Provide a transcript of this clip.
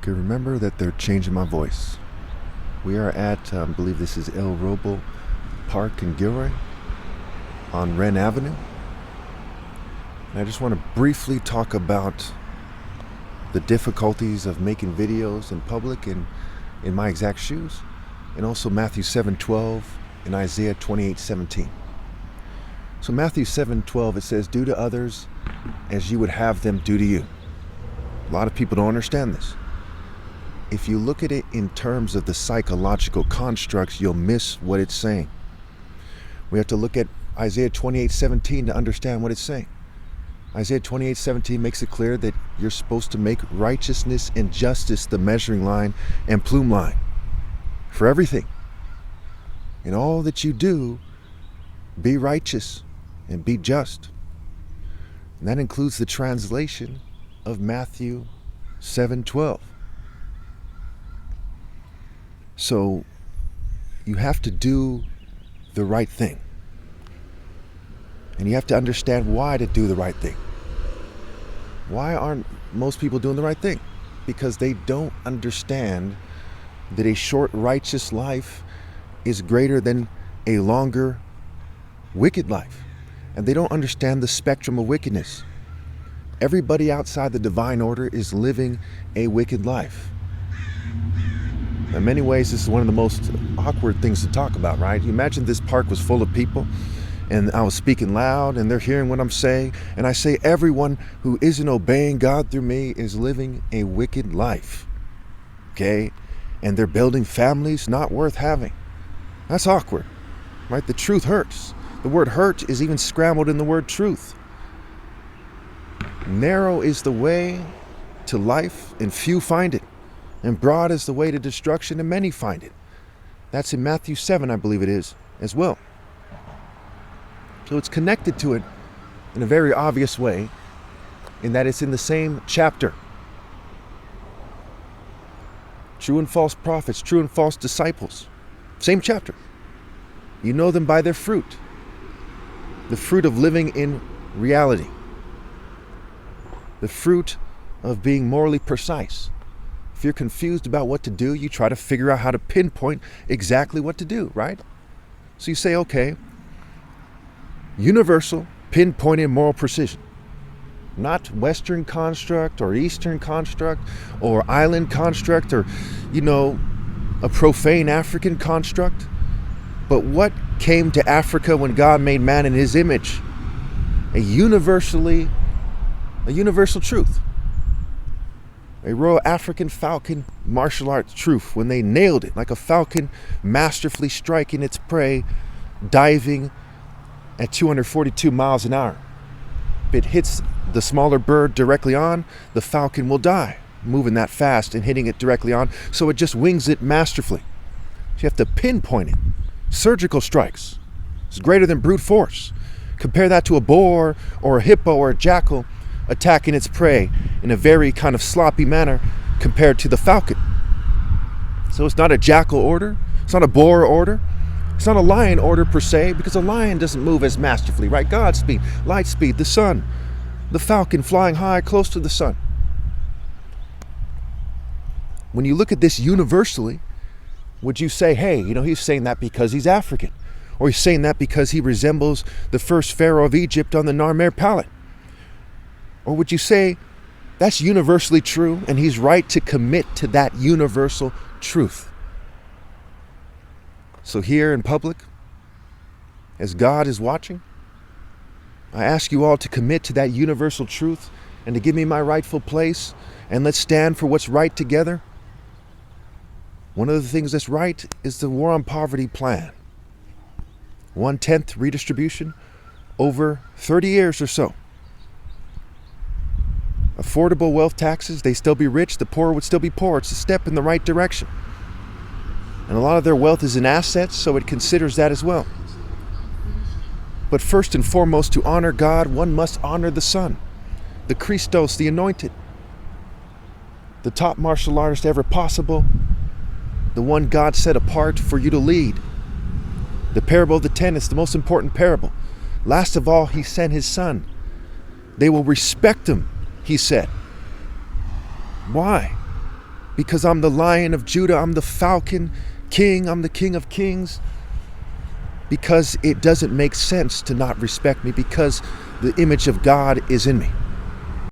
Okay, remember that they're changing my voice. We are at, I believe this is Roble Park in Gilroy on Wren Avenue. And I just want to briefly talk about the difficulties of making videos in public and in my exact shoes, and also Matthew 7:12 and Isaiah 28:17. So Matthew 7:12, it says, "Do to others as you would have them do to you." A lot of people don't understand this. If you look at it in terms of the psychological constructs, you'll miss what it's saying. We have to look at Isaiah 28:17 to understand what it's saying. Isaiah 28:17 makes it clear that you're supposed to make righteousness and justice the measuring line and plume line for everything. In all that you do, be righteous and be just. And that includes the translation of Matthew 7:12. So you have to do the right thing. And you have to understand why to do the right thing. Why aren't most people doing the right thing? Because they don't understand that a short righteous life is greater than a longer wicked life. And they don't understand the spectrum of wickedness. Everybody outside the divine order is living a wicked life. In many ways, this is one of the most awkward things to talk about, right? You imagine this park was full of people and I was speaking loud and they're hearing what I'm saying. And I say everyone who isn't obeying God through me is living a wicked life. Okay? And they're building families not worth having. That's awkward, right? The truth hurts. The word hurt is even scrambled in the word truth. Narrow is the way to life and few find it. And broad is the way to destruction, and many find it. That's in Matthew 7, I believe it is, as well. So it's connected to it in a very obvious way, in that it's in the same chapter. True and false prophets, true and false disciples. Same chapter. You know them by their fruit. The fruit of living in reality. The fruit of being morally precise. If you're confused about what to do, you try to figure out how to pinpoint exactly what to do, right? So you say, okay, universal, pinpointed moral precision. Not Western construct or Eastern construct or island construct or, a profane African construct. But what came to Africa when God made man in his image? A universal truth. A Royal African Falcon martial arts truth, when they nailed it like a falcon masterfully striking its prey, diving at 242 miles an hour. If it hits the smaller bird directly on, the falcon will die, moving that fast and hitting it directly on, so it just wings it masterfully. So you have to pinpoint it. Surgical strikes. It's greater than brute force. Compare that to a boar or a hippo or a jackal attacking its prey in a very kind of sloppy manner compared to the falcon. So it's not a jackal order, it's not a boar order, it's not a lion order per se, because a lion doesn't move as masterfully, right? God's speed, light speed, the sun, the falcon flying high close to the sun. When you look at this universally, would you say, hey, he's saying that because he's African, or he's saying that because he resembles the first pharaoh of Egypt on the Narmer palette? Or would you say that's universally true and he's right to commit to that universal truth? So here in public, as God is watching, I ask you all to commit to that universal truth and to give me my rightful place, and let's stand for what's right together. One of the things that's right is the War on Poverty plan. 1/10 redistribution over 30 years or so. Affordable wealth taxes, they still be rich, the poor would still be poor. It's a step in the right direction. And a lot of their wealth is in assets, so it considers that as well. But first and foremost, to honor God, one must honor the Son, the Christos, the anointed, the top martial artist ever possible, the one God set apart for you to lead. The parable of the ten is the most important parable. Last of all, he sent his Son. They will respect him, he said. Why? because I'm the Lion of Judah, I'm the Falcon King, I'm the King of Kings, because it doesn't make sense to not respect me, because the image of God is in me.